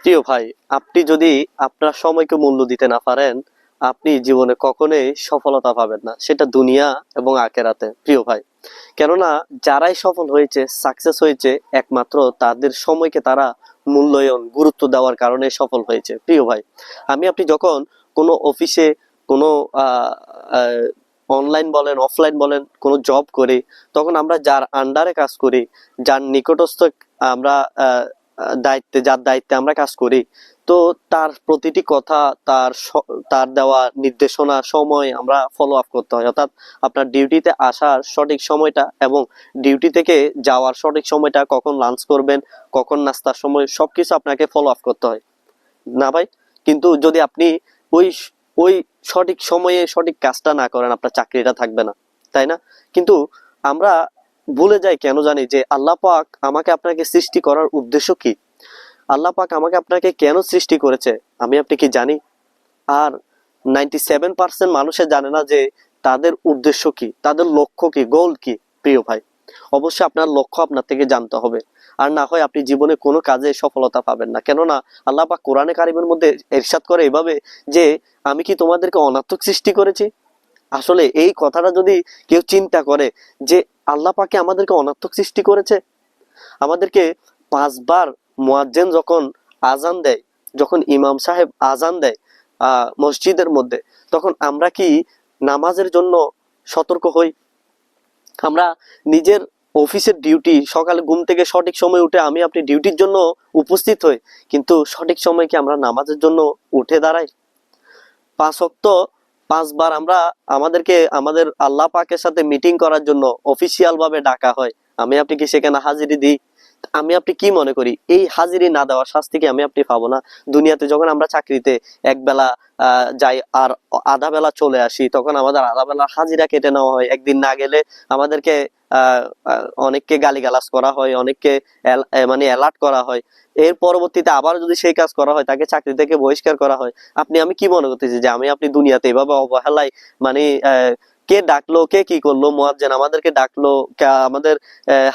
প্রিয় ভাই, আপনি যদি আপনার সময়কে মূল্য দিতে না পারেন, আপনি জীবনে কখনোই সফলতা পাবেন না, সেটা দুনিয়া এবং আখেরাতে। প্রিয় ভাই, কেননা যারাই সফল হয়েছে, সাকসেস হয়েছে, একমাত্র তাদের সময়কে তারা মূল্যায়ন, গুরুত্ব দেওয়ার কারণে সফল হয়েছে। প্রিয় ভাই, আপনি যখন কোনো অফিসে কোনো অনলাইন বলেন, অফলাইন বলেন, কোনো জব করি, তখন আমরা যার আন্ডারে কাজ করি, যার নিকটস্থ আমরা যার দায়িত্বে আমরা কাজ করি, তো তার প্রতিটি কথা, তার দেওয়া নির্দেশনা সময় আমরা ফলো আপ করতে হয়। অর্থাৎ আপনার ডিউটিতে আসার সঠিক সময়টা এবং ডিউটি থেকে যাওয়ার সঠিক সময়টা, কখন লাঞ্চ করবেন, কখন নাস্তার সময়, সবকিছু আপনাকে ফলো আপ করতে হয় না ভাই? কিন্তু যদি আপনি ওই ওই সঠিক সময়ে সঠিক কাজটা না করেন, আপনার চাকরিটা থাকবে না, তাই না? কিন্তু আমরা ভুলে যাই কেন জানি, যে আল্লাহ পাক আমাকে আপনাকে সৃষ্টি করার উদ্দেশ্য কি? আল্লাহ পাক আমাকে আপনাকে কেন সৃষ্টি করেছে আপনি কি জানি? আর 97% মানুষে জানে না যে তাদের উদ্দেশ্য কি, তাদের লক্ষ্য কি, গোল কি। প্রিয় ভাই, অবশ্যই আপনার লক্ষ্য আপনার থেকে জানতে হবে, আর না হয় আপনি জীবনে কোনো কাজে সফলতা পাবেন না। কেননা আল্লাহ পাক কোরআনে কারিমের মধ্যে ইরশাদ করে এভাবে, যে আমি কি তোমাদেরকে অনার্থক সৃষ্টি করেছি? আসলে এই কথাটা যদি কেউ চিন্তা করে, যে আল্লাহ পাকে আমাদেরকে অনার্থক সৃষ্টি করেছে, আমাদেরকে 5 বার মুয়াজ্জিন যখন আজান দেয়, যখন ইমাম সাহেব আজান দেয় মসজিদের মধ্যে, তখন আমরা কি নামাজের জন্য সতর্ক হই? আমরা নিজের অফিসের ডিউটি, সকালে ঘুম থেকে সঠিক সময় উঠে আপনি ডিউটির জন্য উপস্থিত হই, কিন্তু সঠিক সময় কি আমরা নামাজের জন্য উঠে দাঁড়াই? 5 ওয়াক্ত 5 বার আমাদেরকে আমাদের আল্লাহ পাকের সাথে মিটিং করার জন্য অফিসিয়াল ভাবে ডাকা হয়, আপনি কি সেখানে হাজিরি দিই? আপনি কি মনে করি, এই হাজিরি না দেওয়ার শাস্তি কি আপনি পাবো না? দুনিয়াতে যখন আমরা চাকরিতে একবেলা যাই আর আধা বেলা চলে আসি, তখন আমাদের আধা বেলা হাজিরা কেটে নেওয়া হয়। একদিন না গেলে আমাদেরকে অনেককে গালিগালাজ করা হয়, অনেককে মানে অ্যালার্ট করা হয়। এর পরবর্তীতে আবার যদি সেই কাজ করা হয়, তাকে চাকরি থেকে বহিষ্কার করা হয়। আমি কি মনে করতেছি, যে আপনি দুনিয়াতে এভাবে অবহেলায়, মানে কে ডাকলো, কে কি করলো, মুয়াজ্জিন আমাদেরকে ডাকলো, আমাদের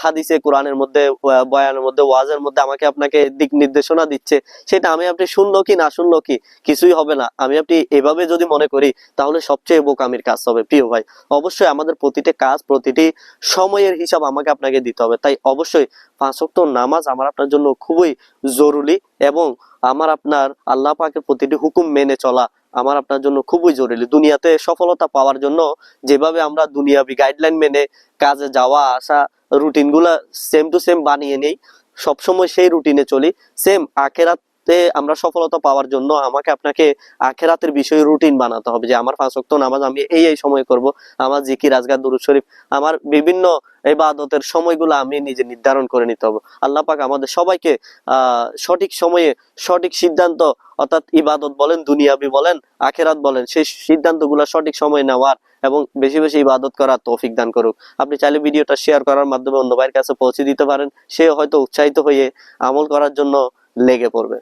হাদিসে কোরআনের মধ্যে, বয়ানের মধ্যে, ওয়াজের মধ্যে আমাকে আপনাকে দিক নির্দেশনা দিচ্ছে, সেটা আপনি শুনলো কি না শুনলো কি, কিছুই হবে না। আপনি এভাবে যদি মনে করি, তাহলে সবচেয়ে বোকামির কাজ হবে। প্রিয় ভাই, অবশ্যই আমাদের প্রতিটি কাজ, প্রতিটি সময়ের হিসাব আমাকে আপনাকে দিতে হবে। তাই অবশ্যই 5 ওয়াক্ত নামাজ আমার আপনার জন্য খুবই জরুরি, এবং আপনার আল্লাহ পাকের প্রতিটি হুকুম মেনে চলা আমার আপনার জন্য খুবই জরুরি। দুনিয়াতে সফলতা পাওয়ার জন্য যেভাবে আমরা দুনিয়াবি গাইডলাইন মেনে কাজে যাওয়া আসা, রুটিন গুলা সেম টু সেম বানিয়ে নেই, সবসময় সেই রুটিনে চলি, সেম আখেরাতে আমরা সফলতা পাওয়ার জন্য আমাকে আপনাকে আখেরাতের বিষয়ে রুটিন বানাতে হবে, যে আমার 5 ওয়াক্ত নামাজ আমি এই সময় করব, আমার জিকির, আজকার, দুরূদ শরীফ, আমার বিভিন্ন ইবাদতের সময়গুলো আমি নিজে নির্ধারণ করে নিতে হবে। আল্লাহ পাক আমাদের সবাইকে সঠিক সময়ে সঠিক সিদ্ধান্ত, অর্থাৎ ইবাদত বলেন, দুনিয়াবি বলেন, আখেরাত বলেন, সেই সিদ্ধান্তগুলো সঠিক সময় নেওয়ার এবং বেশি বেশি ইবাদত করার তৌফিক দান করুক। আপনি চাইলে ভিডিওটা শেয়ার করার মাধ্যমে অন্য ভাইয়ের কাছে পৌঁছে দিতে পারেন, সে হয়তো উৎসাহিত হয়ে আমল করার জন্য লেগে পড়বে।